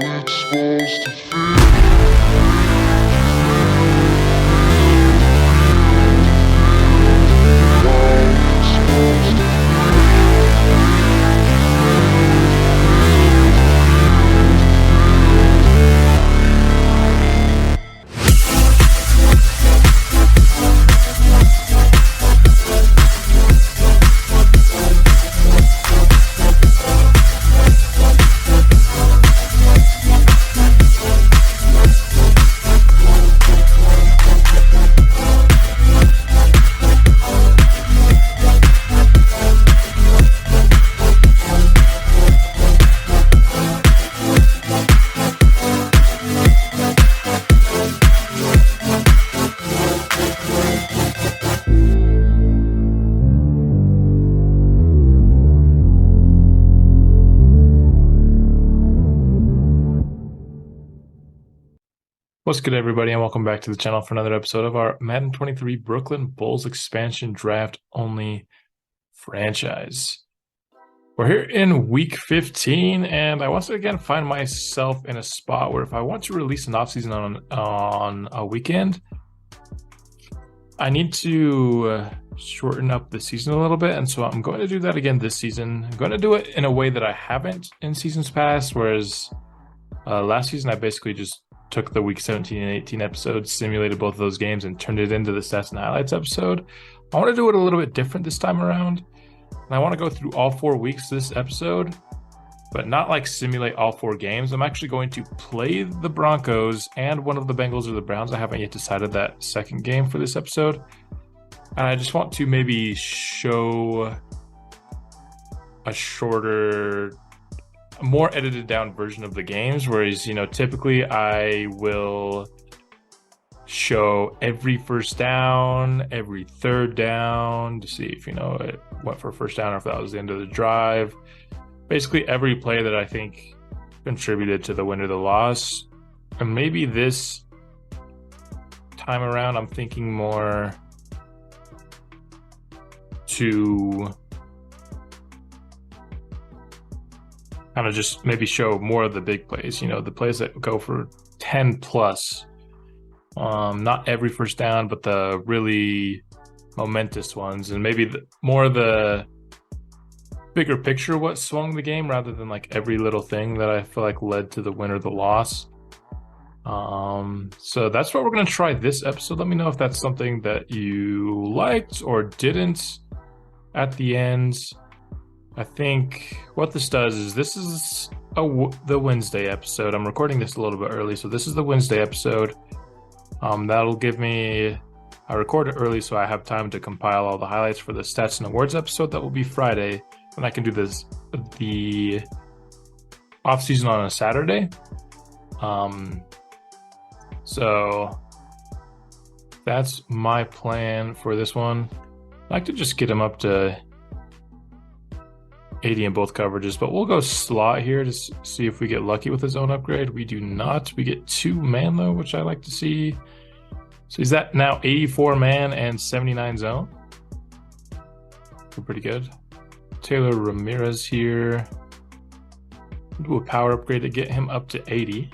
it's supposed to feel. How it's supposed to What's good, everybody, and welcome back to the channel for another episode of our Madden 23 Brooklyn Bulls expansion draft only franchise. We're here in week 15, and I once again find myself in a spot where if I want to release an offseason on a weekend, I need to shorten up the season a little bit, and so I'm going to do that again this season. I'm going to do it in a way that I haven't in seasons past, whereas last season I basically just took the week 17 and 18 episodes, simulated both of those games, and turned it into the stats and highlights episode. I want to do it a little bit different this time around. And I want to go through all 4 weeks this episode, but not like simulate all 4 games. I'm actually going to play the Broncos and one of the Bengals or the Browns. I haven't yet decided that second game for this episode. And I just want to maybe show a shorter, more edited down version of the games, whereas, typically I will show every first down, every third down to see if, it went for a first down or if that was the end of the drive. Basically every play that I think contributed to the win or the loss. And maybe this time around, I'm thinking more to kind of just maybe show more of the big plays, the plays that go for 10 plus. Not every first down, but the really momentous ones, and maybe more of the bigger picture, what swung the game, rather than like every little thing that I feel like led to the win or the loss. So that's what we're going to try this episode. Let me know if that's something that you liked or didn't at the end. I think what this does is this is the Wednesday episode. I'm recording this a little bit early, so this is the Wednesday episode. That'll give me, I record it early so I have time to compile all the highlights for the stats and awards episode. That will be Friday, and I can do the off season on a Saturday. So that's my plan for this one. I'd like to just get him up to 80 in both coverages, but we'll go slot here to see if we get lucky with his own upgrade. We do not. We get 2 man though, which I like to see. So he's at now 84 man and 79 zone. Pretty good. Taylor Ramirez here. Do a power upgrade to get him up to 80.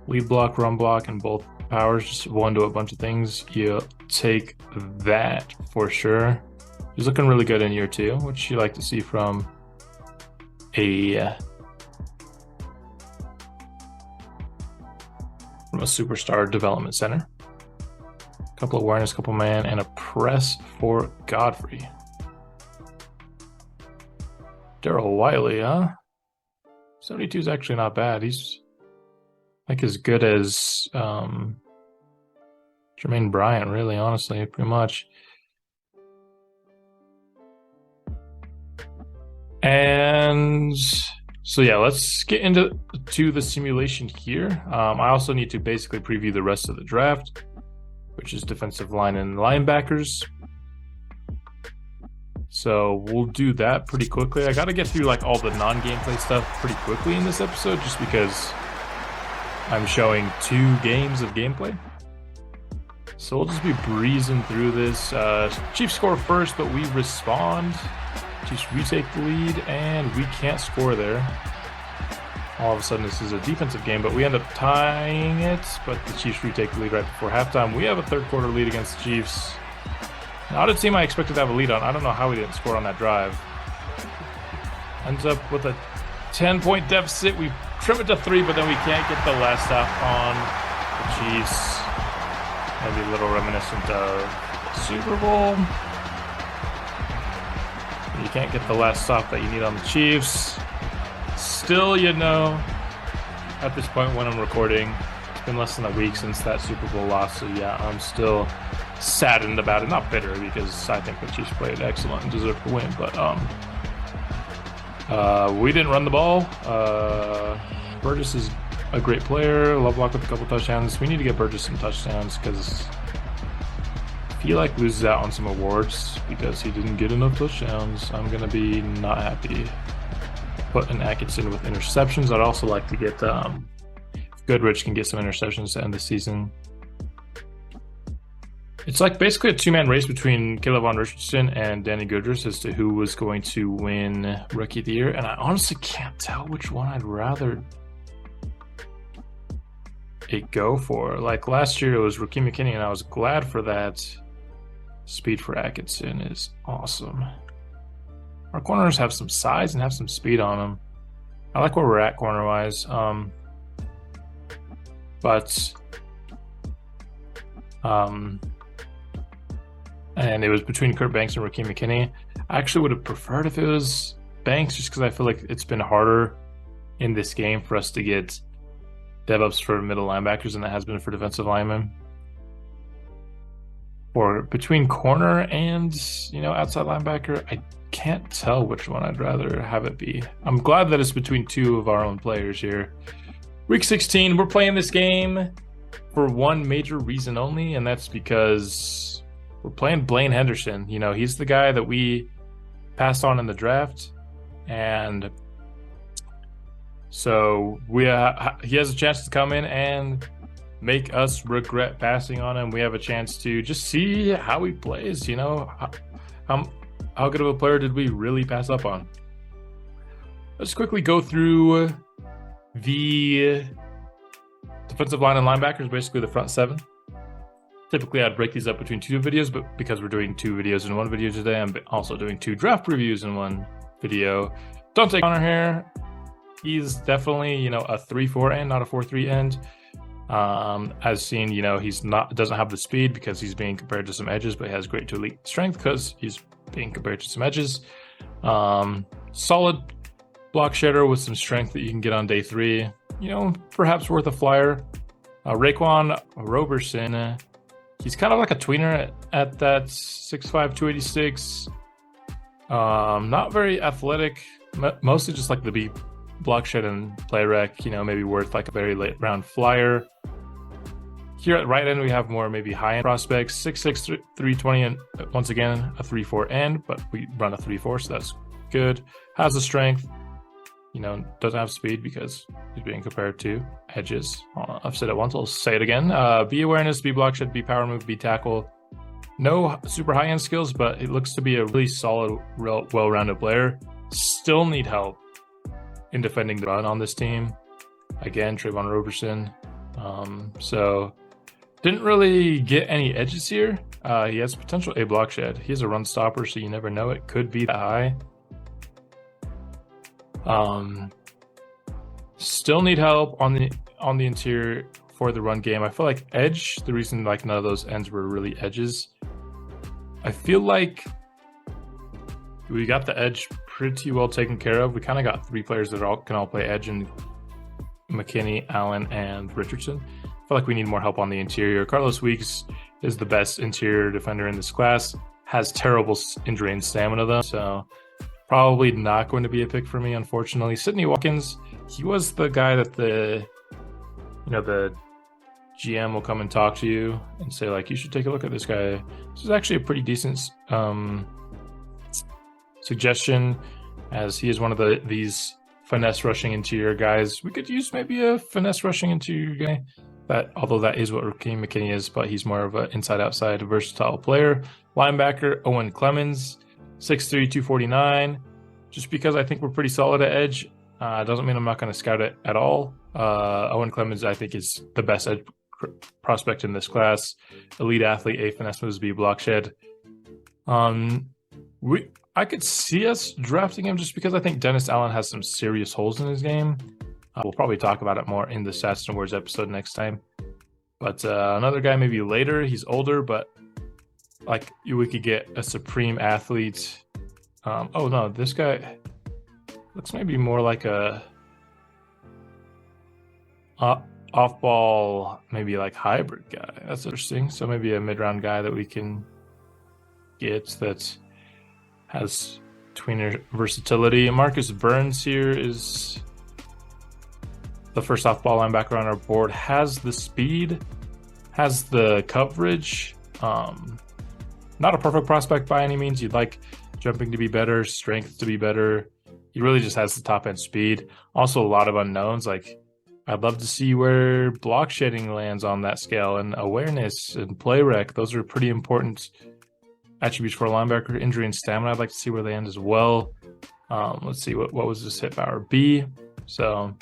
Lead block, run block, and both powers. Just one to a bunch of things. You'll take that for sure. He's looking really good in year 2, which you like to see from a superstar development center. A couple of awareness, couple man, and a press for Godfrey. Daryl Wiley, huh? 72 is actually not bad. He's like as good as Jermaine Bryant, really, honestly, pretty much. And so yeah, let's get into the simulation here. I also need to basically preview the rest of the draft, which is defensive line and linebackers. So we'll do that pretty quickly. I got to get through like all the non-gameplay stuff pretty quickly in this episode, just because I'm showing 2 games of gameplay. So we'll just be breezing through this. Chiefs score first, but we respond. Chiefs retake the lead, and we can't score there. all of a sudden this is a defensive game, but we end up tying it. But the Chiefs retake the lead right before halftime. We have a third quarter lead against the Chiefs. Not a team I expected to have a lead on. I don't know how we didn't score on that drive. Ends up with a 10-point deficit. We trim it to 3, but then we can't get the last stop on the Chiefs. Maybe a little reminiscent of Super Bowl. You can't get the last stop that you need on the Chiefs. Still, at this point when I'm recording, it's been less than a week since that Super Bowl loss. So yeah, I'm still saddened about it. Not bitter, because I think the Chiefs played excellent and deserved to win. But we didn't run the ball. Burgess is a great player. Lovelock with a couple touchdowns. We need to get Burgess some touchdowns, because I feel like loses out on some awards because he didn't get enough touchdowns. I'm gonna be not happy. Put an Atkinson with interceptions. I'd also like to get Goodrich can get some interceptions to end the season. It's like basically a two-man race between Caleb Von Richardson and Danny Goodrich as to who was going to win Rookie of the Year, and I honestly can't tell which one I'd rather it go for. Like last year, it was Raheem McKinney, and I was glad for that. Speed for Atkinson is awesome. Our corners have some size and have some speed on them. I like where we're at corner-wise. And it was between Kurt Banks and Raheem McKinney. I actually would have preferred if it was Banks, just because I feel like it's been harder in this game for us to get dev-ups for middle linebackers than it has been for defensive linemen. Or between corner and, outside linebacker, I can't tell which one I'd rather have it be. I'm glad that it's between two of our own players here. Week 16, we're playing this game for one major reason only, and that's because we're playing Blaine Henderson. He's the guy that we passed on in the draft, and so he has a chance to come in and make us regret passing on him. We have a chance to just see how he plays. How good of a player did we really pass up on? Let's quickly go through the defensive line and linebackers, basically the front seven. Typically, I'd break these up between two videos, but because we're doing two videos in one video today, I'm also doing two draft previews in one video. Don't take Connor here. He's definitely, a 3-4 end, not a 4-3 end. As seen, doesn't have the speed because he's being compared to some edges, but he has great to elite strength because he's being compared to some edges. Solid block shedder with some strength that you can get on day 3. Perhaps worth a flyer. Raekwon Roberson, he's kind of like a tweener at that 6'5", 286. Not very athletic, mostly just like the beat block shed and play rec, maybe worth like a very late round flyer. Here at right end, we have more maybe high end prospects, 6'6", 320, and once again, a 3-4 end, but we run a 3-4, so that's good. Has the strength, doesn't have speed because he's being compared to edges. I've said it once, I'll say it again. B awareness, B block shed, B power move, B tackle. No super high end skills, but it looks to be a really solid, well-rounded player. Still need help in defending the run on this team. Again, Trayvon Roberson. So didn't really get any edges here. He has potential A block shed. He has a run stopper, so you never know. It could be that high. Still need help on the interior for the run game. I feel like edge, the reason like none of those ends were really edges, I feel like we got the edge pretty well taken care of. We kind of got 3 players that can all play edge, and McKinney, Allen, and Richardson. I feel like we need more help on the interior. Carlos Weeks is the best interior defender in this class. Has terrible injury and stamina though, so probably not going to be a pick for me, unfortunately. Sidney Watkins, he was the guy that the GM will come and talk to you and say like, you should take a look at this guy. This is actually a pretty decent suggestion, as he is one of these finesse rushing interior guys. We could use maybe a finesse rushing interior guy, although that is what Raheem McKinney is, but he's more of an inside-outside versatile player. Linebacker, Owen Clemens, 6'3", 249. Just because I think we're pretty solid at edge, Doesn't mean I'm not going to scout it at all. Owen Clemens, I think, is the best edge prospect in this class. Elite athlete, A finesse moves, B block shed. I could see us drafting him just because I think Dennis Allen has some serious holes in his game. We'll probably talk about it more in the Stats and Words episode next time. But another guy maybe later. He's older, but like we could get a supreme athlete. Oh no, this guy looks maybe more like a off-ball, maybe like hybrid guy. That's interesting. So maybe a mid-round guy that we can get that has tweener versatility. Marcus Burns here is the first off-ball linebacker on our board. Has the speed, has the coverage. Not a perfect prospect by any means. You'd like jumping to be better, strength to be better. He really just has the top-end speed. Also, a lot of unknowns. Like, I'd love to see where block shedding lands on that scale, and awareness and play rec. Those are pretty important attributes for a linebacker. Injury and stamina, I'd like to see where they end as well. Let's see, what was this hit power? B. So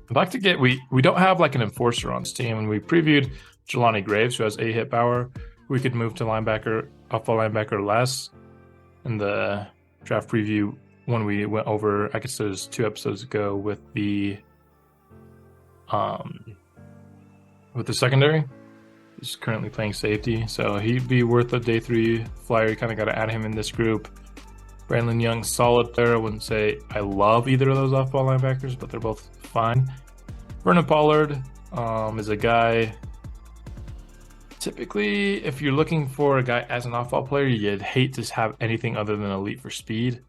I'd like to get, we don't have like an enforcer on this team, and we previewed Jelani Graves, who has A hit power. We could move to linebacker, off-ball linebacker less in the draft preview when we went over, I guess it was 2 episodes ago, with the secondary. He's currently playing safety, so he'd be worth a day 3 flyer. You kind of got to add him in this group. Brandon Young, solid there. I wouldn't say I love either of those off-ball linebackers, but they're both fine. Vernon Pollard is a guy. Typically, if you're looking for a guy as an off-ball player, you'd hate to have anything other than elite for speed.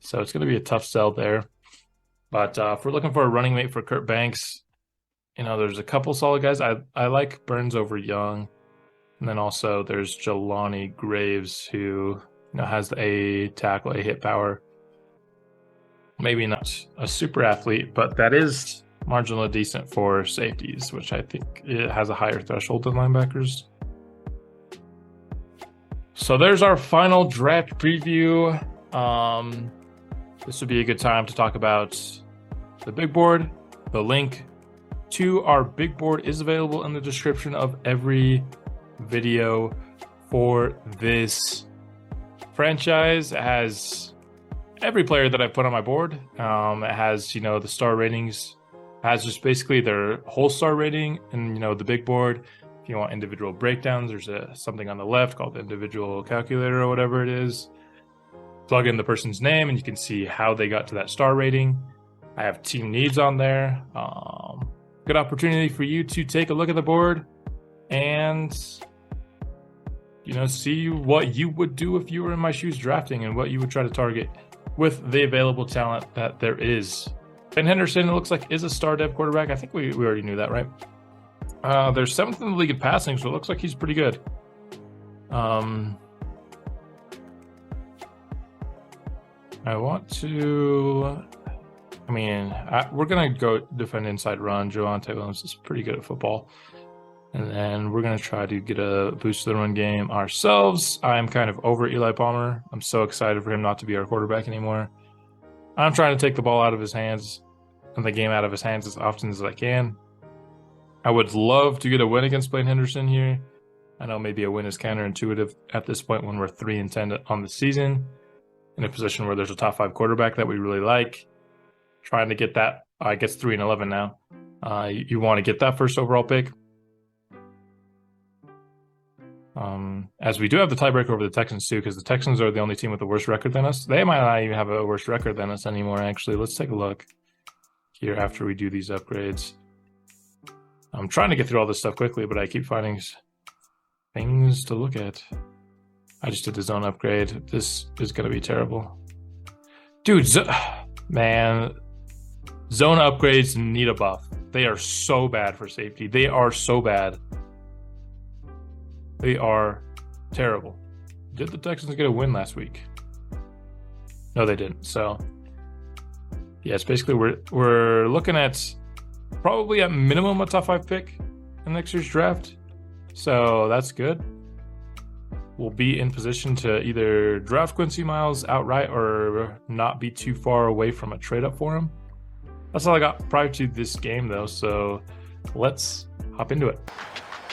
So it's going to be a tough sell there. But if we're looking for a running mate for Kurt Banks, you know, there's a couple solid guys. I like Burns over Young. And then also there's Jelani Graves, who, you know, has the A tackle, A hit power. Maybe not a super athlete, but that is marginally decent for safeties, which I think it has a higher threshold than linebackers. So there's our final draft preview. This would be a good time to talk about the big board. The link to our big board is available in the description of every video for this franchise. It has every player that I put on my board. It has, you know, the star ratings, has just basically their whole star rating, and, you know, the big board. If you want individual breakdowns, there's something on the left called the individual calculator or whatever it is. Plug in the person's name and you can see how they got to that star rating. I have team needs on there. Good opportunity for you to take a look at the board and, you know, see what you would do if you were in my shoes drafting and what you would try to target with the available talent that there is. Ben Henderson, it looks like, is a star dev quarterback. I think we already knew that, right? They're 7th in the league in passing, so it looks like he's pretty good. We're going to go defend inside run. Javonte Williams is pretty good at football. And then we're going to try to get a boost to the run game ourselves. I'm kind of over Eli Palmer. I'm so excited for him not to be our quarterback anymore. I'm trying to take the ball out of his hands and the game out of his hands as often as I can. I would love to get a win against Blaine Henderson here. I know maybe a win is counterintuitive at this point when we're 3-10 on the season, in a position where there's a top 5 quarterback that we really like. Trying to get that, I guess 3-11 now. You want to get that first overall pick. As we do have the tiebreaker over the Texans too, because the Texans are the only team with a worse record than us. They might not even have a worse record than us anymore, actually. Let's take a look here after we do these upgrades. I'm trying to get through all this stuff quickly, but I keep finding things to look at. I just did the zone upgrade. This is going to be terrible. Dude, man, zone upgrades need a buff. They are so bad for safety. They are so bad. They are terrible. Did the Texans get a win last week? No, they didn't. So, yes, basically we're looking at probably at minimum a top 5 pick in next year's draft. So that's good. will be in position to either draft Quincy Miles outright or not be too far away from a trade up for him. That's all I got prior to this game, though, so let's hop into it.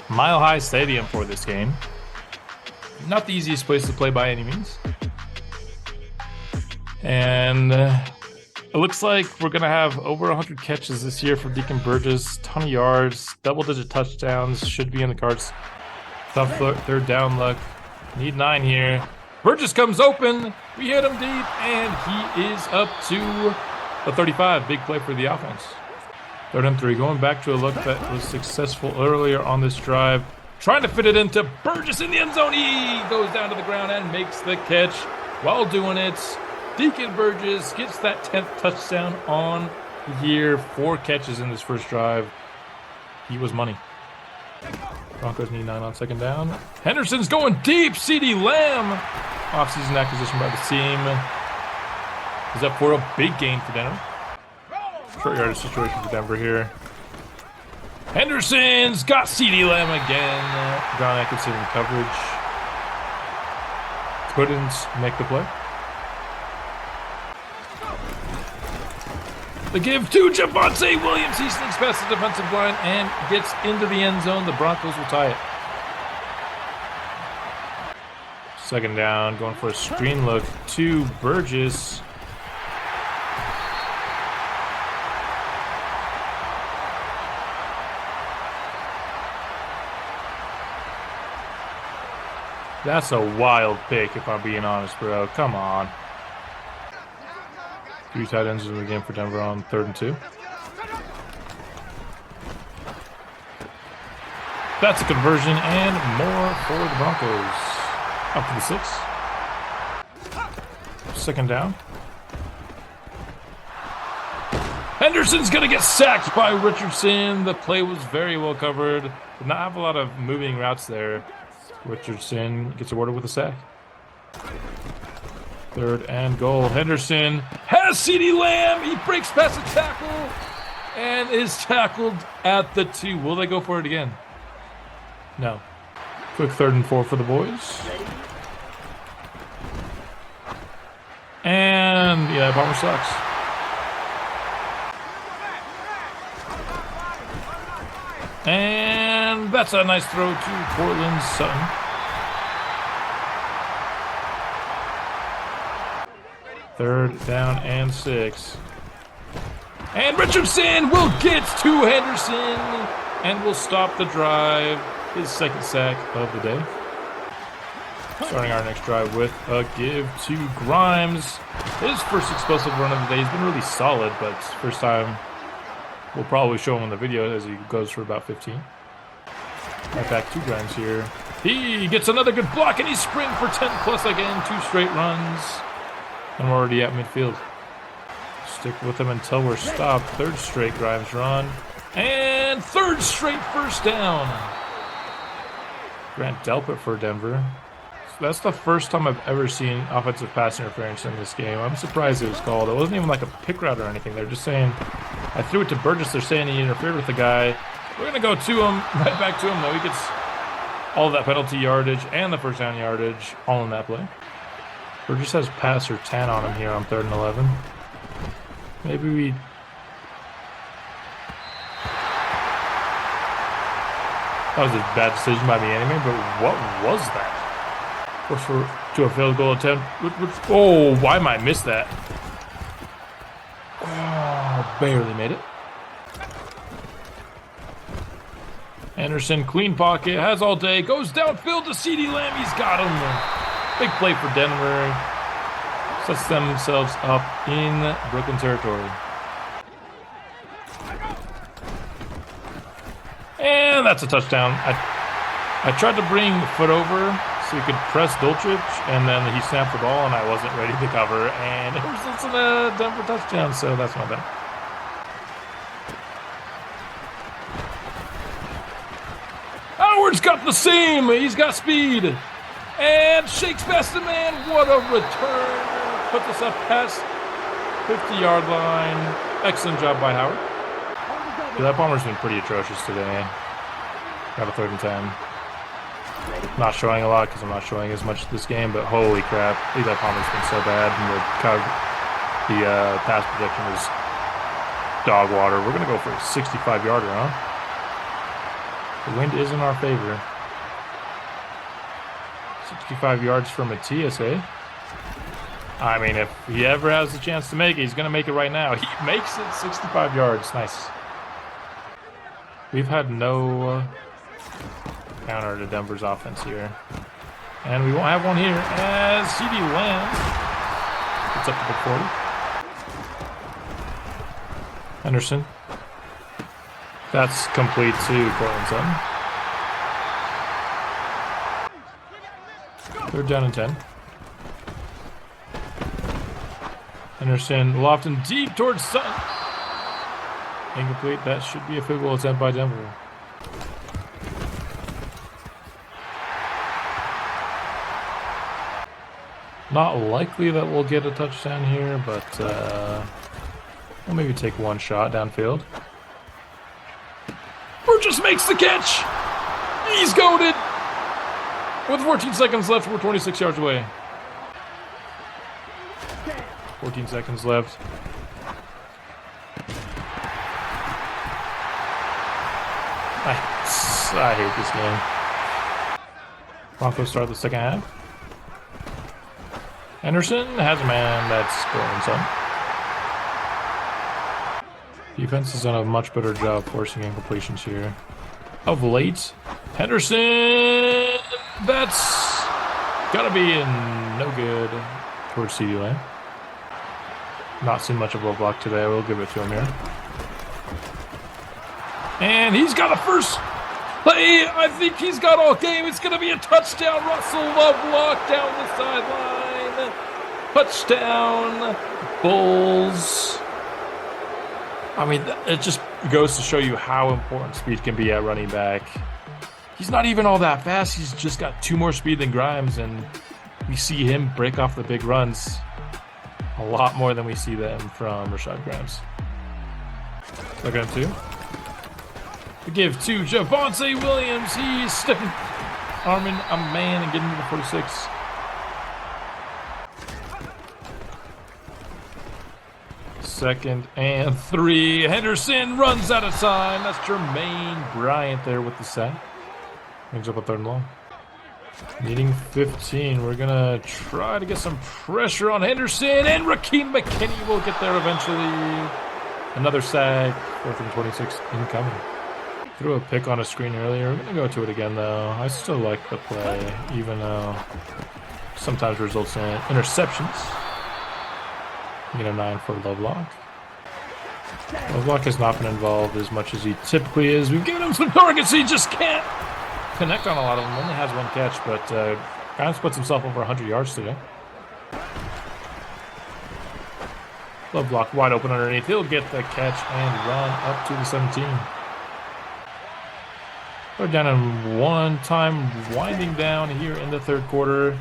Mile High Stadium for this game. Not the easiest place to play by any means. And it looks like we're going to have over 100 catches this year for Deacon Burgess, ton of yards, double-digit touchdowns, should be in the cards. Tough third down luck. Need 9 here. Burgess comes open. We hit him deep, and he is up to the 35. Big play for the offense. 3rd and 3. Going back to a look that was successful earlier on this drive. Trying to fit it into Burgess in the end zone. He goes down to the ground and makes the catch. While doing it, Deacon Burgess gets that 10th touchdown on the year. 4 catches in this first drive. He was money. Broncos need 9 on 2nd down. Henderson's going deep. CeeDee Lamb. Offseason acquisition by the team. Is up for a big gain for Denver. Short yardage situation for Denver here. Henderson's got CeeDee Lamb again. John Atkinson in coverage. Couldn't make the play. The give to Javonte Williams. He sneaks past the defensive line and gets into the end zone. The Broncos will tie it. 2nd down, going for a screen look to Burgess. That's a wild pick, if I'm being honest, bro. Come on. 3 tight ends in the game for Denver on 3rd and 2. That's a conversion and more for the Broncos. Up to the 6. 2nd down. Henderson's going to get sacked by Richardson. The play was very well covered. Did not have a lot of moving routes there. Richardson gets awarded with a sack. 3rd and goal. Henderson has CeeDee Lamb. He breaks past the tackle and is tackled at the 2. Will they go for it again? No. Quick 3rd and 4 for the boys. And yeah, Palmer sucks. And that's a nice throw to Portland Sutton. Third down and 6. And Richardson will get to Henderson and will stop the drive. His 2nd sack of the day. Starting our next drive with a give to Grimes. His first explosive run of the day. He's been really solid, but first time we'll probably show him in the video as he goes for about 15. Right back to Grimes here. He gets another good block and he's sprinting for 10 plus again. 2 straight runs. And we're already at midfield. Stick with him until we're stopped. 3rd straight Grimes run. And 3rd straight first down. Grant Delpit for Denver. So that's the first time I've ever seen offensive pass interference in this game. I'm surprised it was called. It wasn't even like a pick route or anything. They're just saying, I threw it to Burgess. They're saying he interfered with the guy. We're going to go to him, right back to him, though. He gets all of that penalty yardage and the first down yardage all in that play. Burgess has passer 10 on him here on 3rd and 11. Maybe we... That was a bad decision by the enemy, but what was that? Forced to a field goal attempt. Oh, why might I miss that? Oh, barely made it. Anderson, clean pocket, has all day, goes downfield to CeeDee Lamb. He's got him. Big play for Denver. Sets themselves up in Brooklyn territory. And that's a touchdown. I tried to bring foot over so he could press Dulcich, and then he snapped the ball, and I wasn't ready to cover, and it results in a Denver touchdown, so that's not bad. Howard's got the seam. He's got speed. And shakes past the man. What a return. Puts us up past 50-yard line. Excellent job by Howard. Yeah, that Palmer's been pretty atrocious today. Got a 3rd and 10. Not showing a lot because I'm not showing as much this game, but holy crap, Eli Palmer's been so bad, and the pass protection is dog water. We're gonna go for a 65-yarder, huh? The wind is in our favor. 65 yards from Matthias, eh? I mean, if he ever has the chance to make it, he's gonna make it right now. He makes it 65 yards. Nice. We've had no counter to Denver's offense here. And we won't have one here as CD Lamb gets up to the 40. Henderson. That's complete to Cortland Sutton. 3rd down and 10. Henderson, Lofton deep towards Sutton. Incomplete. That should be a field goal attempt by Denver. Not likely that we'll get a touchdown here, but we'll maybe take one shot downfield. Burgess makes the catch! He's goated! With 14 seconds left, we're 26 yards away. 14 seconds left. I hate this game. Broncos start the second half. Henderson has a man that's scoring some. Defense has done a much better job forcing incompletions here. Of late, Henderson, that's gotta be in no good towards CD Lamb. Not seen much of a block today. I will give it to him here. And he's got a first play. I think he's got all game. It's gonna be a touchdown. Russell Lovelock down the sideline. Touchdown, Bulls. I mean, it just goes to show you how important speed can be at running back. He's not even all that fast. He's just got 2 more speed than Grimes, and we see him break off the big runs a lot more than we see them from Rashad Grimes. Look at him, too. We give to Javonte Williams. He's stepping, arming a man and getting to the 46. Second and 3. Henderson runs out of time. That's Jermaine Bryant there with the sack. Brings up a 3rd and long. Needing 15. We're going to try to get some pressure on Henderson. And Rakeem McKinney will get there eventually. Another sack. 4th and 26 incoming. Threw a pick on a screen earlier. We're going to go to it again, though. I still like the play, even though sometimes results in interceptions. Get a 9 for Lovelock. Lovelock has not been involved as much as he typically is. We've given him some targets. He just can't connect on a lot of them. Only has 1 catch, but kind of puts himself over 100 yards today. Lovelock wide open underneath. He'll get the catch and run up to the 17. 3rd down and 1. Time winding down here in the 3rd quarter.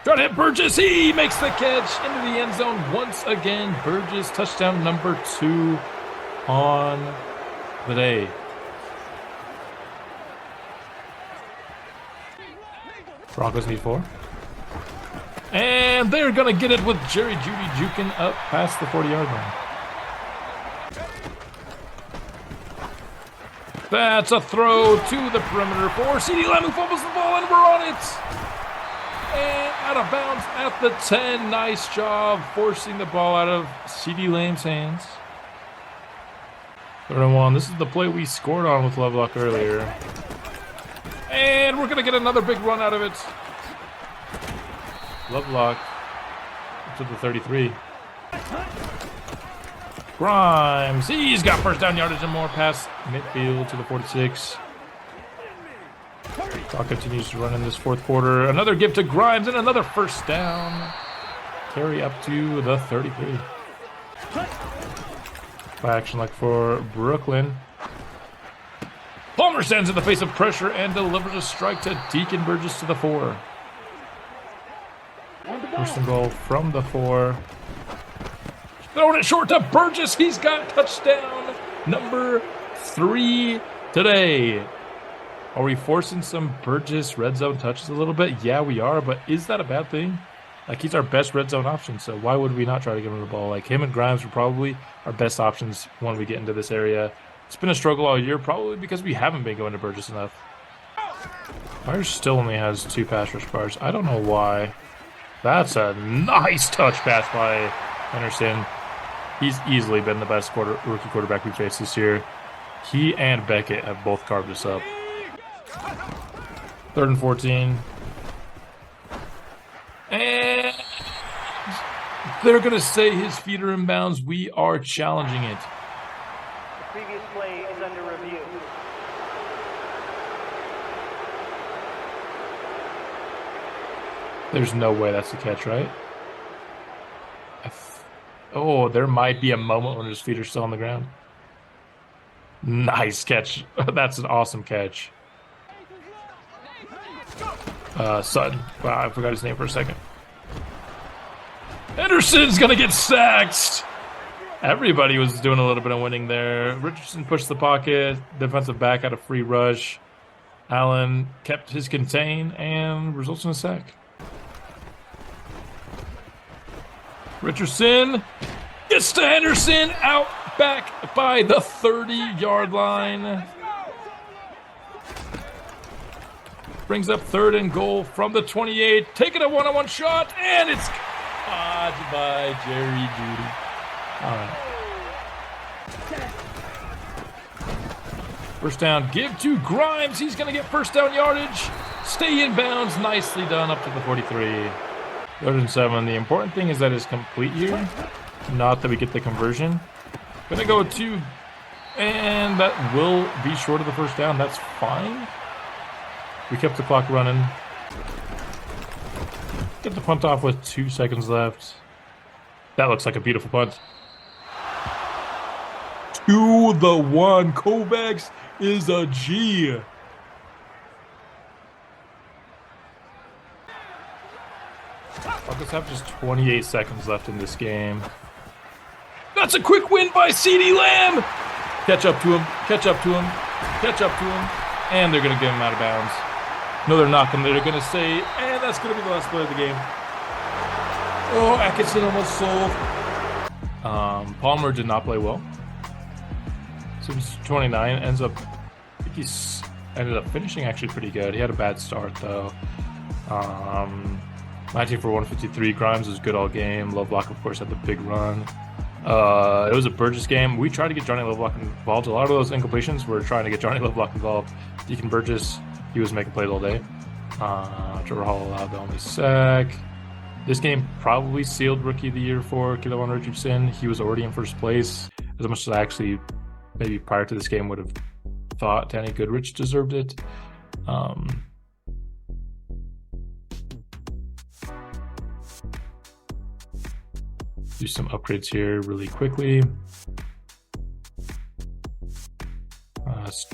Trying to hit Burgess. He makes the catch into the end zone once again. Burgess, touchdown number 2 on the day. Broncos need 4. And they're going to get it with Jerry Jeudy juking up past the 40-yard line. That's a throw to the perimeter for CD Lamb, who fumbles the ball, and we're on it. And out of bounds at the 10. Nice job forcing the ball out of CD Lamb's hands. 3rd and 1. This is the play we scored on with Lovelock earlier. And we're going to get another big run out of it. Lovelock to the 33. Grimes. He's got 1st down yardage and more past midfield to the 46. Clock continues to run in this 4th quarter. Another give to Grimes and another 1st down. Carry up to the 33. Play action like for Brooklyn. Palmer stands in the face of pressure and delivers a strike to Deacon Burgess to the 4. 1st and goal from the 4. Throwing it short to Burgess. He's got touchdown number 3 today. Are we forcing some Burgess red zone touches a little bit? Yeah, we are, but is that a bad thing? Like, he's our best red zone option, so why would we not try to give him the ball? Like, him and Grimes are probably our best options when we get into this area. It's been a struggle all year, probably because we haven't been going to Burgess enough. Myers still only has 2 pass rush bars. I don't know why. That's a nice touch pass by Henderson. He's easily been the best rookie quarterback we faced this year. He and Beckett have both carved us up. 3rd and 14. And they're going to say his feet are in bounds. We are challenging it. The previous play is under review. There's no way that's the catch, right? Oh, there might be a moment when his feet are still on the ground. Nice catch. That's an awesome catch. Sutton. Wow, I forgot his name for a second. Henderson's going to get sacked. Everybody was doing a little bit of winning there. Richardson pushed the pocket. Defensive back had a free rush. Allen kept his contain and results in a sack. Richardson gets to Henderson, out back by the 30-yard line. Brings up 3rd and goal from the 28. Taking a one-on-one shot, and it's caught by Jerry Jeudy. All right. First down, give to Grimes. He's going to get first down yardage. Stay in bounds. Nicely done up to the 43. 3rd and 7. The important thing is that it's complete here, not that we get the conversion. Gonna go 2, and that will be short of the first down. That's fine. We kept the clock running. Get the punt off with 2 seconds left. That looks like a beautiful punt. To the 1. Kovacs is a G. Buckets have just 28 seconds left in this game. That's a quick win by CeeDee Lamb. Catch up to him. Catch up to him. Catch up to him. And they're going to get him out of bounds. No, they're not. They're going to say, and that's going to be the last play of the game. Oh, Atkinson almost sold. Palmer did not play well. So he's 29. Ends up, I think he's ended up finishing actually pretty good. He had a bad start though. 19 for 153. Grimes was good all game. Lovelock, of course, had the big run. It was a Burgess game. We tried to get Johnny Lovelock involved. A lot of those incompletions were trying to get Johnny Lovelock involved. Deacon Burgess, he was making plays all day. Trevor Hall allowed the only sack. This game probably sealed Rookie of the Year for Keion Richardson. He was already in first place. As much as I actually, maybe prior to this game, would have thought Danny Goodrich deserved it. Do some upgrades here really quickly.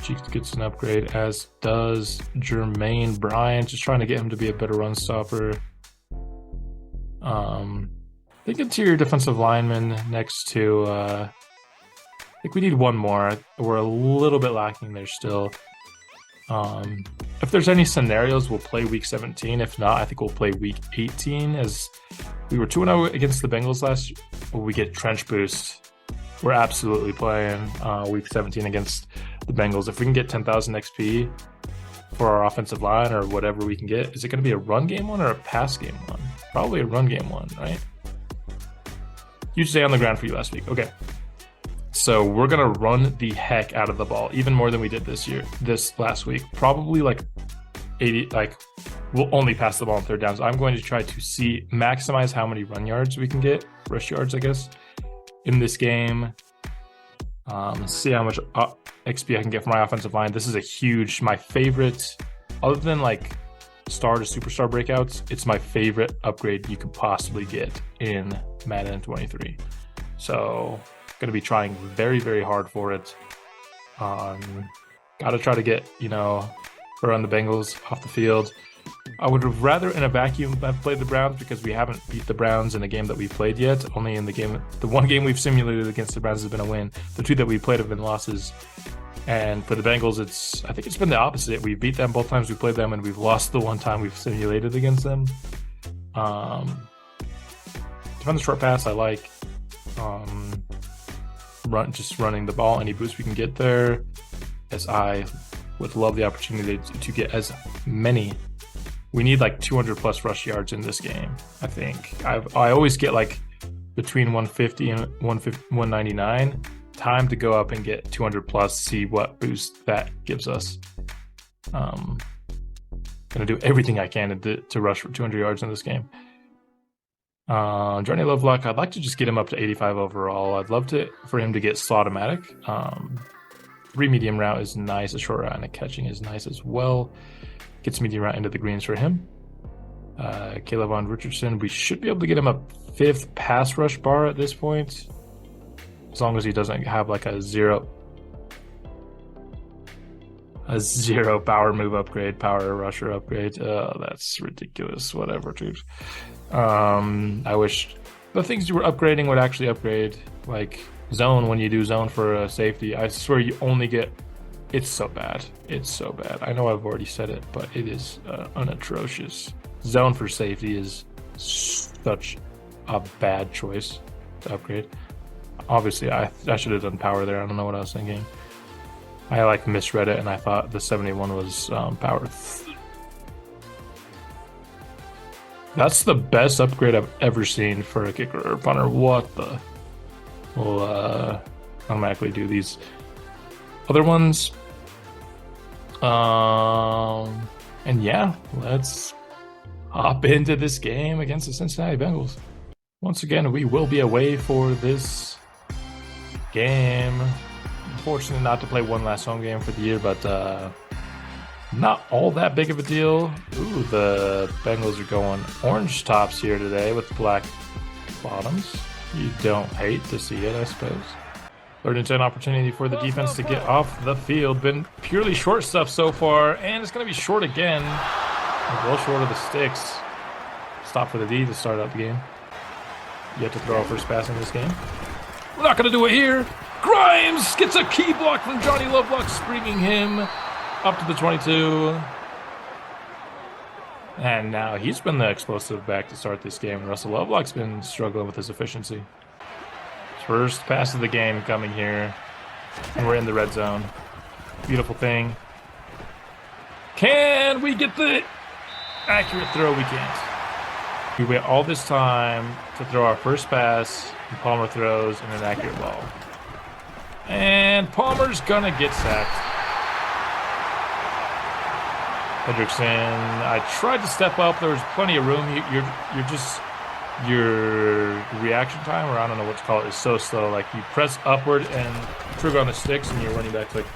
Cheeks gets an upgrade, as does Jermaine Bryant. Just trying to get him to be a better run stopper. I think interior defensive lineman next to, I think we need one more. We're a little bit lacking there still. If there's any scenarios, we'll play week 17. If not, I think we'll play week 18, as we were 2-0 against the Bengals last year. We get trench boost. We're absolutely playing week 17 against the Bengals. If we can get 10,000 XP for our offensive line or whatever we can get, is it going to be a run game one or a pass game one? Probably a run game one, right? Huge day on the ground for you last week. Okay. So we're going to run the heck out of the ball, even more than we did this last week. Probably like 80, like we'll only pass the ball on 3rd downs. I'm going to try to maximize how many run yards we can get, rush yards, I guess, in this game. See how much XP I can get from my offensive line. This is a huge, my favorite, other than like star to superstar breakouts, it's my favorite upgrade you could possibly get in Madden 23. So going to be trying very, very hard for it. Got to try to get, around the Bengals off the field. I would have rather in a vacuum have played the Browns, because we haven't beat the Browns in a game that we've played yet. Only in the one game we've simulated against the Browns has been a win. The 2 that we played have been losses. And for the Bengals, I think it's been the opposite. We beat them both times we played them, and we've lost the one time we've simulated against them. Defend the short pass, I like. Just running the ball, any boost we can get there, as I would love the opportunity to get as many. We need like 200 plus rush yards in this game. I think I always get like between 150 and 199. Time to go up and get 200 plus, see what boost that gives us. Gonna do everything I can to rush for 200 yards in this game. Johnny Lovelock, I'd like to just get him up to 85 overall. I'd love for him to get slot-o-matic. 3 medium route is nice. A short route and a catching is nice as well. Gets medium route into the greens for him. Caleb Von Richardson, we should be able to get him a 5th pass rush bar at this point, as long as he doesn't have like a zero power move upgrade, power rusher upgrade. That's ridiculous. Whatever, dude. I wish the things you were upgrading would actually upgrade, like zone. When you do zone for a safety, I swear you only get. It's so bad. It's so bad. I know I've already said it, but it is an atrocious. Zone for safety is such a bad choice to upgrade. Obviously, I should have done power there. I don't know what I was thinking. I like misread it, and I thought the 71 was power. That's the best upgrade I've ever seen for a kicker or punter. What the? We'll automatically do these other ones. And yeah, let's hop into this game against the Cincinnati Bengals. Once again, we will be away for this game. Unfortunately, not to play one last home game for the year, but not all that big of a deal. Ooh, the Bengals are going orange tops here today with black bottoms. You don't hate to see it, I suppose. 3rd and 10 opportunity for the defense to get off the field. Been purely short stuff so far, and it's going to be short again. Well short of the sticks. Stop for the D to start out the game. You have to throw our first pass in this game. We're not going to do it here. Grimes gets a key block from Johnny Lovelock, springing him up to the 22. And now he's been the explosive back to start this game. Russell Lovelock's been struggling with his efficiency. First pass of the game coming here. And we're in the red zone. Beautiful thing. Can we get the accurate throw? We can't. We wait all this time to throw our first pass, and Palmer throws and an accurate ball. And Palmer's gonna get sacked. Hendrickson, I tried to step up. There was plenty of room. Your reaction time, or I don't know what to call it, is so slow. Like you press upward and trigger on the sticks, and your running back's like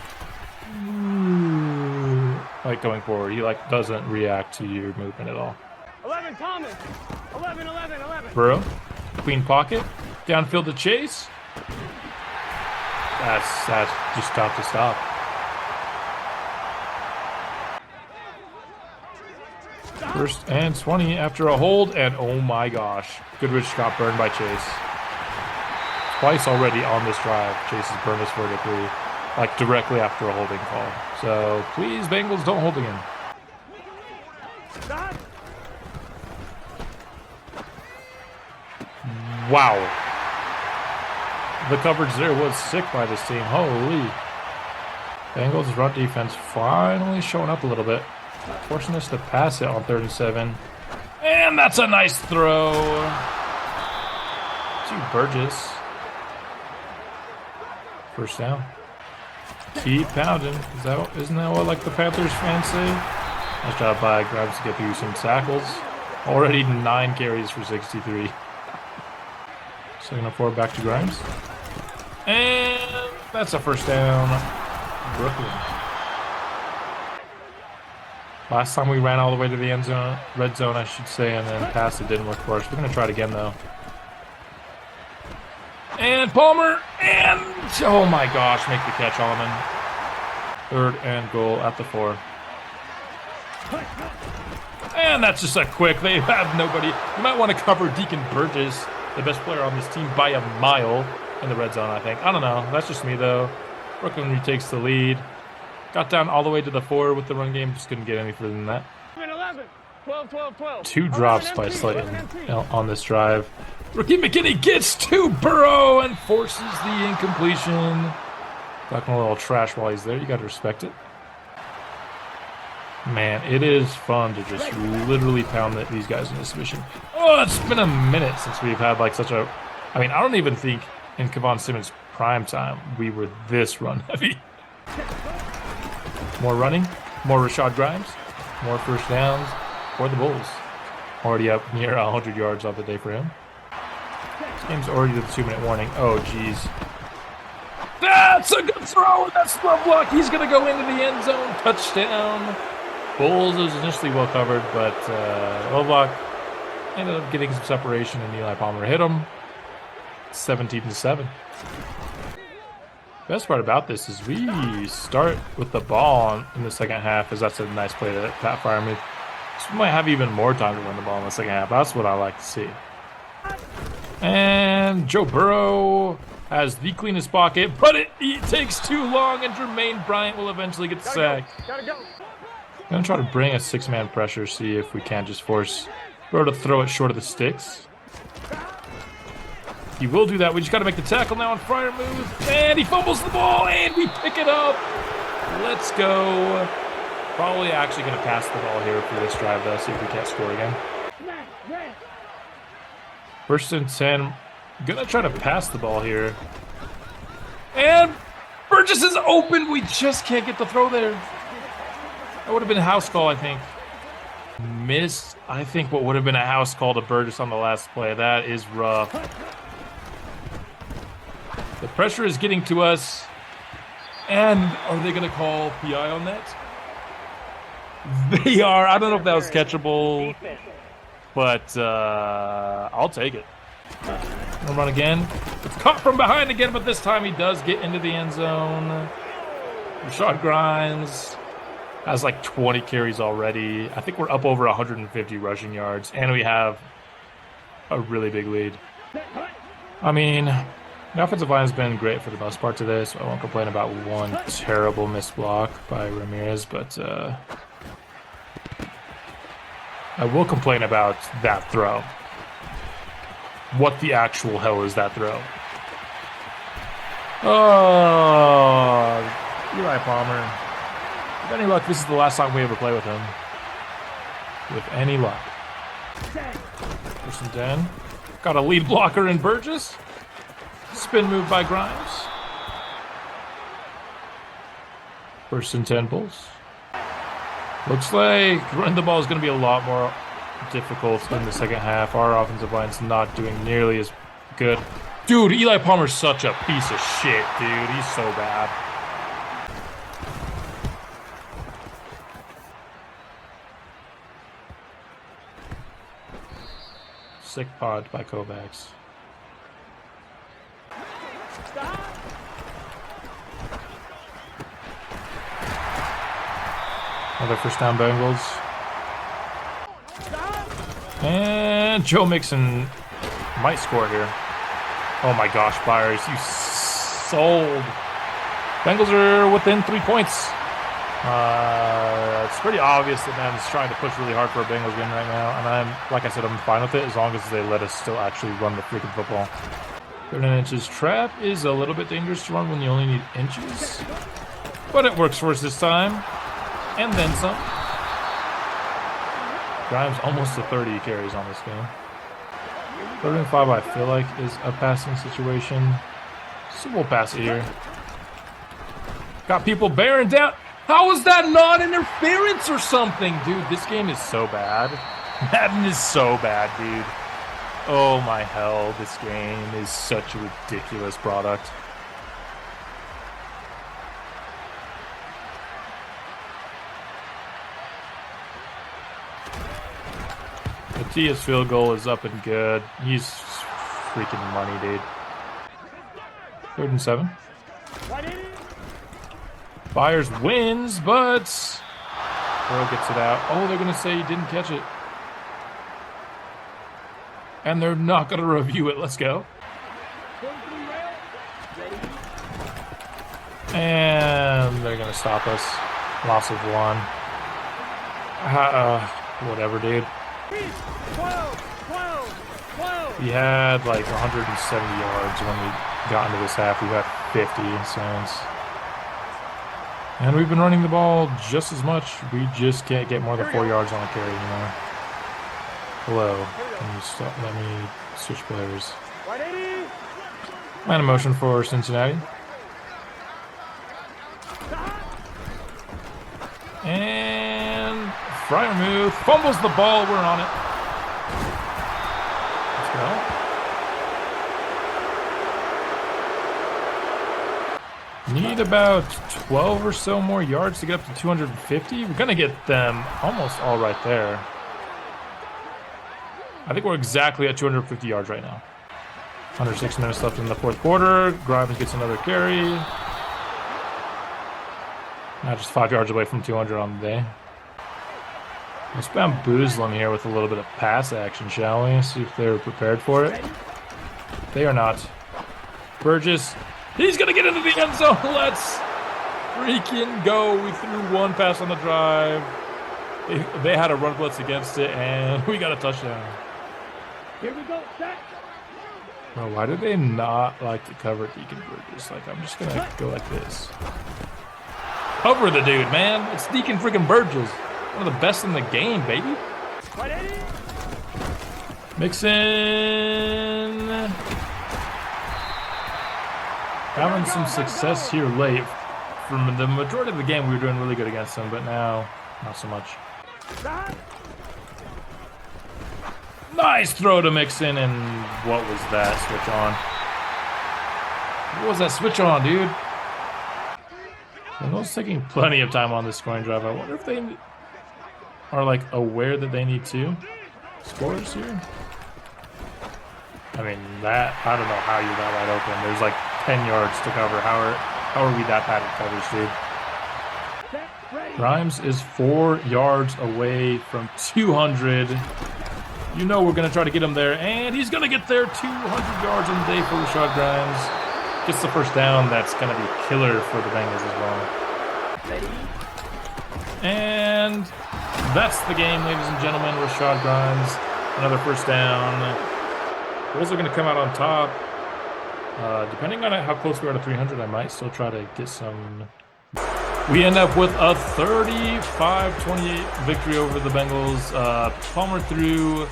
going forward. He like doesn't react to your movement at all. 11 Thomas. 11. Burrow, clean pocket, downfield to Chase. That's just tough to stop. First and 20 after a hold, and oh my gosh, Goodrich got burned by Chase. Twice already on this drive, Chase has burned us vertically, like directly after a holding call. So please, Bengals, don't hold again. Wow. The coverage there was sick by this team. Holy. Bengals run defense finally showing up a little bit. Forcing us to pass it on 3rd and 7. And that's a nice throw to Burgess. First down. Keep pounding. Isn't that what like the Panthers fans say? Nice job by Grimes to get through some tackles. Already 9 carries for 63. 2nd and 4 back to Grimes. And that's a first down. Brooklyn. Last time we ran all the way to the end zone, red zone, I should say, and then passed. It didn't work for us. We're going to try it again, though. And Palmer, and oh my gosh, make the catch, Holloman. 3rd and goal at the 4. And that's just a quick. They have nobody. You might want to cover Deacon Burgess, the best player on this team, by a mile in the red zone, I think. I don't know. That's just me, though. Brooklyn retakes the lead. Got down all the way to the 4 with the run game. Just couldn't get any further than that. 11, 12, 12, 12. 2 drops by Slayton on this drive. Rookie McKinney gets to Burrow and forces the incompletion. Talking a little trash while he's there. You got to respect it. Man, it is fun to just literally pound these guys into submission. Oh, it's been a minute since we've had like such a... I mean, I don't even think in Kevon Simmons' prime time we were this run heavy. More running, more Rashad Grimes, more first downs for the Bulls. Already up near 100 yards off the day for him. This game's already to the 2-minute warning. Oh, geez. That's a good throw. That's the block. He's going to go into the end zone. Touchdown. Bulls was initially well covered, but low block ended up getting some separation, and Eli Palmer hit him. 17-7. Best part about this is we start with the ball in the second half, as that's a nice play to Pat Freiermuth. So we might have even more time to run the ball in the second half. That's what I like to see. And Joe Burrow has the cleanest pocket, but it takes too long, and Jermaine Bryant will eventually get sacked. Gotta go. I'm going to try to bring a 6-man pressure, see if we can't just force Burrow to throw it short of the sticks. He will do that. We just got to make the tackle now on Freiermuth, and he fumbles the ball, and we pick it up. Let's go. Probably actually going to pass the ball here for this drive, though, see if we can't score again. First and 10. Going to try to pass the ball here. And Burgess is open. We just can't get the throw there. That would have been a house call, I think. Missed, I think, what would have been a house call to Burgess on the last play. That is rough. The pressure is getting to us. And are they going to call PI on that? They are. I don't know if that was catchable, but I'll take it. We'll run again. It's caught from behind again, but this time he does get into the end zone. Rashad Grimes has like 20 carries already. I think we're up over 150 rushing yards, and we have a really big lead. I mean, the offensive line has been great for the most part today, so I won't complain about one terrible missed block by Ramirez, but I will complain about that throw. What the actual hell is that throw? Oh, Eli Palmer. With any luck, this is the last time we ever play with him. With any luck. First and 10. Got a lead blocker in Burgess. Spin move by Grimes. First and 10 Bulls. Looks like running the ball is going to be a lot more difficult in the second half. Our offensive line's not doing nearly as good. Dude, Eli Palmer's such a piece of shit, dude. He's so bad. Sick pod by Kovacs. Another first down Bengals. And Joe Mixon might score here. Oh my gosh, Byers, you sold. Bengals are within 3 points. It's pretty obvious that Madden's trying to push really hard for a Bengals win right now, and like I said, I'm fine with it as long as they let us still actually run the freaking football. 39 inches trap is a little bit dangerous to run when you only need inches, but it works for us this time, and then some. Grimes almost to 30 carries on this game. 3rd and 5, I feel like, is a passing situation, so we'll pass it here. Got people bearing down. How is that not interference or something? Dude, this game is so bad. Madden is so bad, dude. Oh my hell, this game is such a ridiculous product. Matias' field goal is up and good. He's freaking money, dude. 3rd and 7. Byers wins, but Burrow gets it out. Oh, they're going to say he didn't catch it. And they're not going to review it. Let's go. And they're going to stop us. Loss of 1. Whatever, dude. 12. We had like 170 yards when we got into this half. We got 50 since. And we've been running the ball just as much. We just can't get more than 4 yards on a carry anymore. Hello. Can you stop? Let me switch players. Man in motion for Cincinnati. And Fryermuth fumbles the ball. We're on it. Let's go. Need about 12 or so more yards to get up to 250. We're going to get them almost all right there. I think we're exactly at 250 yards right now. 106 minutes left in the fourth quarter. Grimes gets another carry. Now just 5 yards away from 200 on the day. Let's bamboozle them here with a little bit of pass action, shall we? See if they're prepared for it. They are not. Burgess, he's going to get into the end zone. Let's freaking go. We threw one pass on the drive. They had a run blitz against it, and we got a touchdown. Here we go, Jack. Bro, why do they not like to cover Deacon Burgess? Like, I'm just going to go like this. Cover the dude, man. It's Deacon freaking Burgess. One of the best in the game, baby. Mixon. Having some success here late. From the majority of the game, we were doing really good against them, but now, not so much. Nice throw to Mixon, and what was that switch on? What was that switch on, dude? Bengals taking plenty of time on this scoring drive. I wonder if they are like aware that they need 2 scores here. I mean, that I don't know how you're that wide open. There's like 10 yards to cover. How are we that bad at coverage, dude? Grimes is 4 yards away from 200. You know we're going to try to get him there, and he's going to get there. 200 yards on the day for Rashad Grimes. Gets the first down. That's going to be killer for the Bengals as well. And that's the game, ladies and gentlemen. Rashad Grimes, another first down. Bulls are going to come out on top. Depending on how close we are to 300, I might still try to get some. We end up with a 35-28 victory over the Bengals. Palmer threw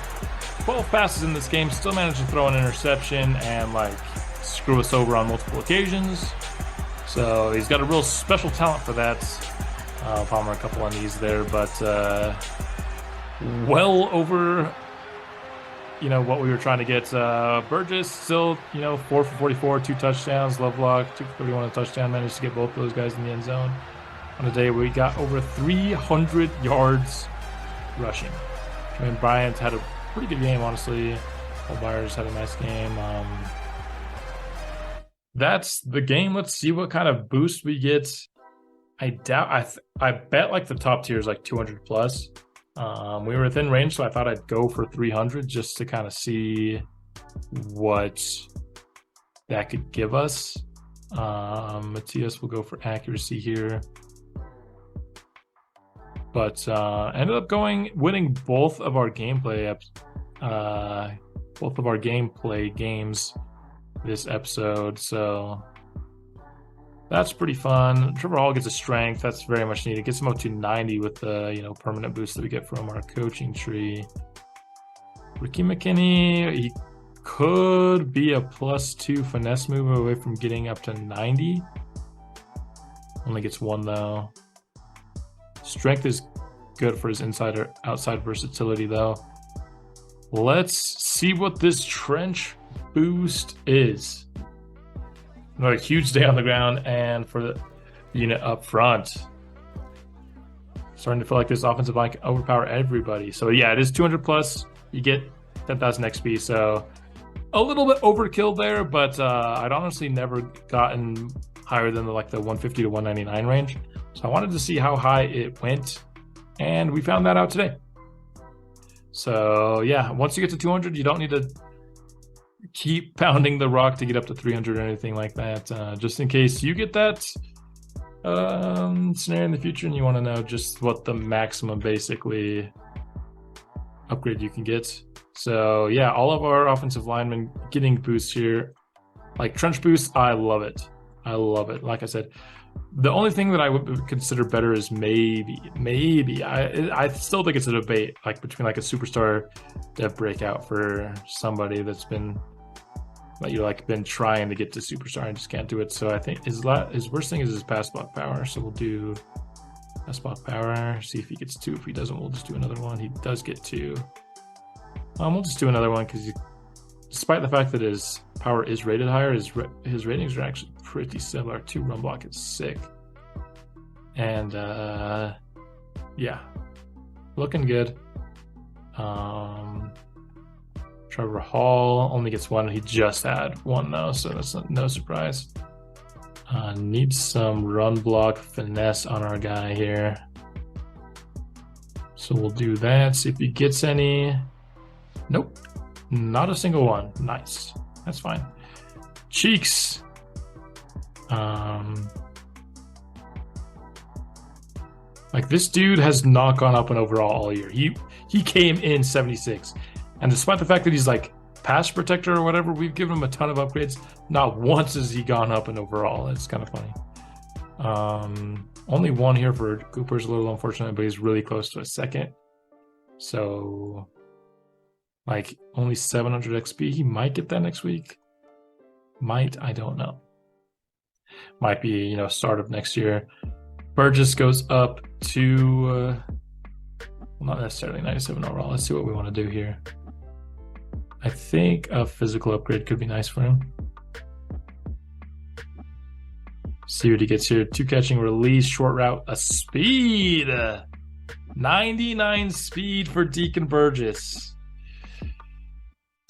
12 passes in this game, still managed to throw an interception and like screw us over on multiple occasions. So he's got a real special talent for that. Palmer a couple on these there, but well over, you know, what we were trying to get. Burgess still, you know, 4 for 44, 2 touchdowns. Lovelock 2 for 31, a touchdown. Managed to get both those guys in the end zone on a day where we got over 300 yards rushing. I mean, Bryant had a pretty good game, honestly. Paul Byers had a nice game. That's the game. Let's see what kind of boost we get. I doubt. I bet like the top tier is like 200 plus. We were within range, so I thought I'd go for 300 just to kind of see what that could give us. Matthias will go for accuracy here, but ended up winning both of our gameplay games this episode, so that's pretty fun. Trevor Hall gets a strength. That's very much needed. Gets him up to 90 with the permanent boost that we get from our coaching tree. Ricky McKinney, he could be a +2 finesse move away from getting up to 90. Only gets 1 though. Strength is good for his inside or outside versatility though. Let's see what this trench boost is. Another huge day on the ground, and for the unit up front, starting to feel like this offensive line can overpower everybody. So yeah, it is 200 plus. You get 10,000 XP, so a little bit overkill there, but I'd honestly never gotten higher than the 150 to 199 range. So I wanted to see how high it went, and we found that out today. So yeah, once you get to 200, you don't need to keep pounding the rock to get up to 300 or anything like that. Just in case you get that scenario in the future and you want to know just what the maximum basically upgrade you can get. So yeah, all of our offensive linemen getting boosts here. Like trench boost, I love it. I love it. Like I said, the only thing that I would consider better is maybe I still think it's a debate, like between like a superstar dev breakout for somebody that's been been trying to get to superstar and just can't do it. So I think his worst thing is his pass block power. So we'll do pass block power, see if he gets 2. If he doesn't, we'll just do another one. He does get 2. We'll just do another one because despite the fact that his power is rated higher, his ratings are actually pretty similar. 2 run block is sick. And yeah, looking good. Trevor Hall only gets 1. He just had 1 though, so that's no surprise. Needs some run block finesse on our guy here. So we'll do that, see if he gets any. Nope, not a single one. Nice, that's fine. Cheeks. Like this dude has not gone up in overall all year. He came in 76. And despite the fact that he's like pass protector or whatever, we've given him a ton of upgrades. Not once has he gone up in overall. It's kind of funny. Only 1 here for Cooper's a little unfortunate, but he's really close to a 2nd. So like only 700 XP. He might get that next week. Might, I don't know. Might be, start of next year. Burgess goes up to, well, not necessarily 97 overall. Let's see what we want to do here. I think a physical upgrade could be nice for him. See what he gets here. 2 catching, release, short route, a speed. 99 speed for Deacon Burgess.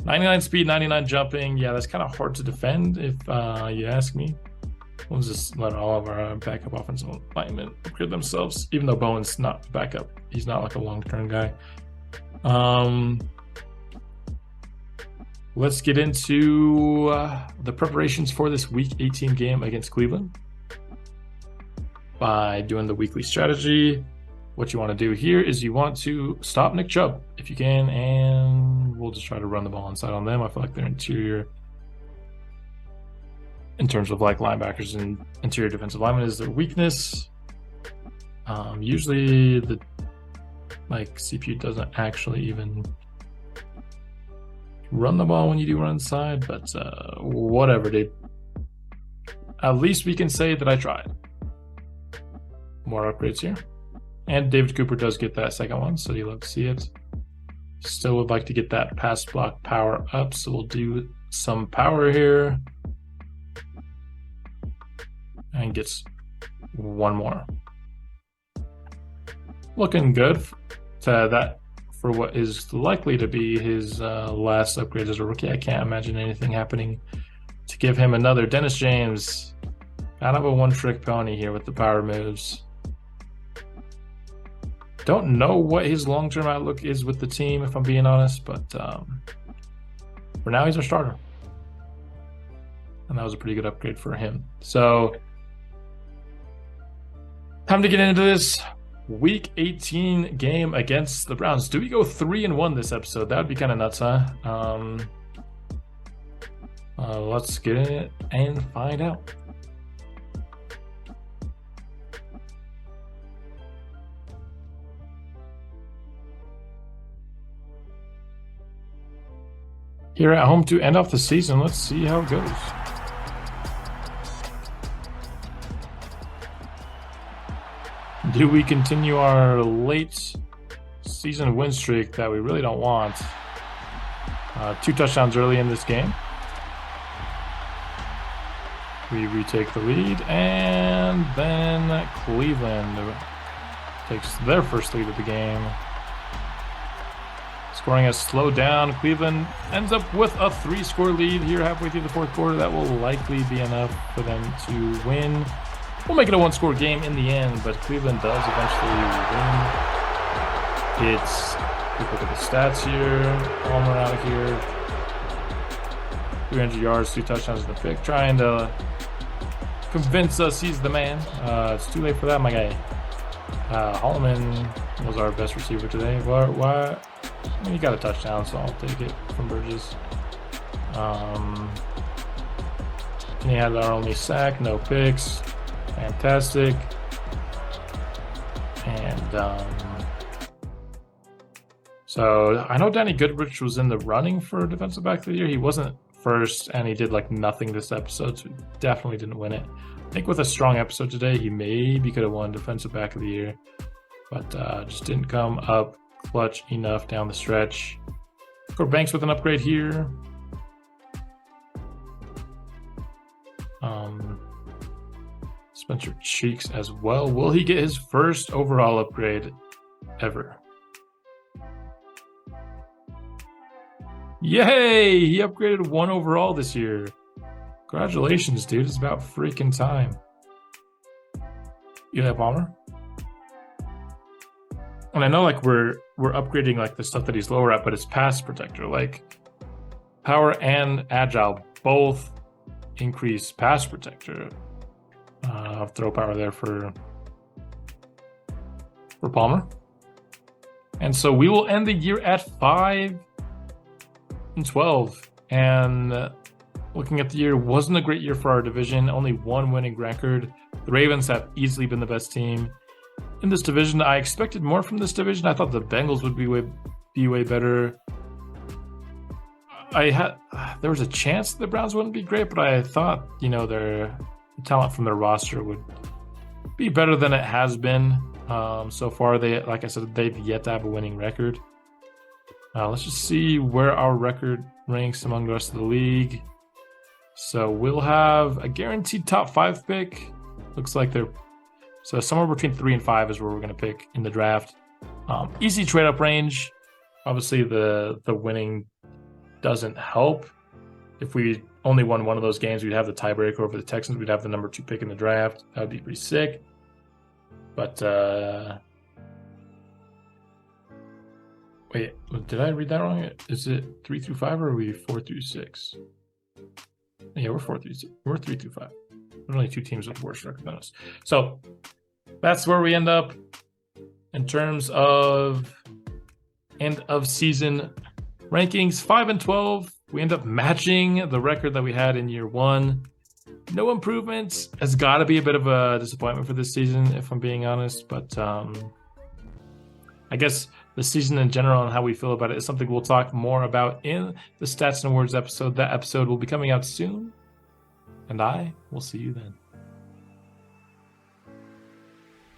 99 speed, 99 jumping. Yeah, that's kind of hard to defend if you ask me. We'll just let all of our backup offensive linemen upgrade themselves, even though Bowen's not backup. He's not like a long-term guy. Let's get into the preparations for this Week 18 game against Cleveland by doing the weekly strategy. What you want to do here is you want to stop Nick Chubb if you can, and we'll just try to run the ball inside on them. I feel like their interior, in terms of like linebackers and interior defensive linemen, is their weakness. Usually the CPU doesn't actually even run the ball when you do run inside, but whatever, dude. At least we can say that I tried. More upgrades here. And David Cooper does get that 2nd one, so you love to see it. Still would like to get that pass block power up, so we'll do some power here. And gets 1 more. Looking good to that for what is likely to be his last upgrade as a rookie. I can't imagine anything happening to give him another. Dennis James, kind of a one-trick pony here with the power moves. Don't know what his long-term outlook is with the team, if I'm being honest, but for now he's our starter. And that was a pretty good upgrade for him. So time to get into this Week 18 game against the Browns. Do we go 3-1 this episode? That would be kind of nuts, huh? Let's get in it and find out. Here at home to end off the season. Let's see how it goes. Do we continue our late season win streak that we really don't want? 2 touchdowns early in this game. We retake the lead, and then Cleveland takes their first lead of the game. Scoring has slowed down. Cleveland ends up with a 3-score lead here halfway through the 4th quarter. That will likely be enough for them to win. We'll make it a 1-score game in the end, but Cleveland does eventually win. Look at the stats here. Palmer out here. 300 yards, 2 touchdowns in the pick. Trying to convince us he's the man. It's too late for that, my guy. Holloman was our best receiver today. Why? I mean, he got a touchdown, so I'll take it from Burgess. He had our only sack, no picks. Fantastic. And so I know Danny Goodrich was in the running for Defensive Back of the Year. He wasn't first, and he did like nothing this episode, so he definitely didn't win it. I think with a strong episode today, he maybe could have won Defensive Back of the Year, but just didn't come up clutch enough down the stretch. Go Banks with an upgrade here. Spencer Cheeks as well. Will he get his first overall upgrade ever? Yay! He upgraded 1 overall this year. Congratulations, dude. It's about freaking time. Eli Palmer. And I know like we're upgrading like the stuff that he's lower at, but it's pass protector. Like power and agile both increase pass protector. Throw power there for Palmer. And so we will end the year at 5-12. And looking at the year, wasn't a great year for our division. Only 1 winning record. The Ravens have easily been the best team in this division. I expected more from this division. I thought the Bengals would be way better. There was a chance the Browns wouldn't be great, but I thought, the talent from their roster would be better than it has been so far. Like I said, they've yet to have a winning record. Let's just see where our record ranks among the rest of the league. So we'll have a guaranteed top 5 pick. Looks like so somewhere between 3 and 5 is where we're going to pick in the draft. Easy trade up range. Obviously, the winning doesn't help. If we only won one of those games, we'd have the tiebreaker over the Texans. We'd have the number 2 pick in the draft. That would be pretty sick. But wait, did I read that wrong? Is it 3 through 5 or are we 4 through 6? Yeah, we're 4 through 6. We're 3 through 5. There's only 2 teams with worse record than us. So that's where we end up in terms of end of season rankings. 5-12. We end up matching the record that we had in year 1. No improvements. Has got to be a bit of a disappointment for this season, if I'm being honest. But I guess the season in general and how we feel about it is something we'll talk more about in the Stats and Awards episode. That episode will be coming out soon. And I will see you then.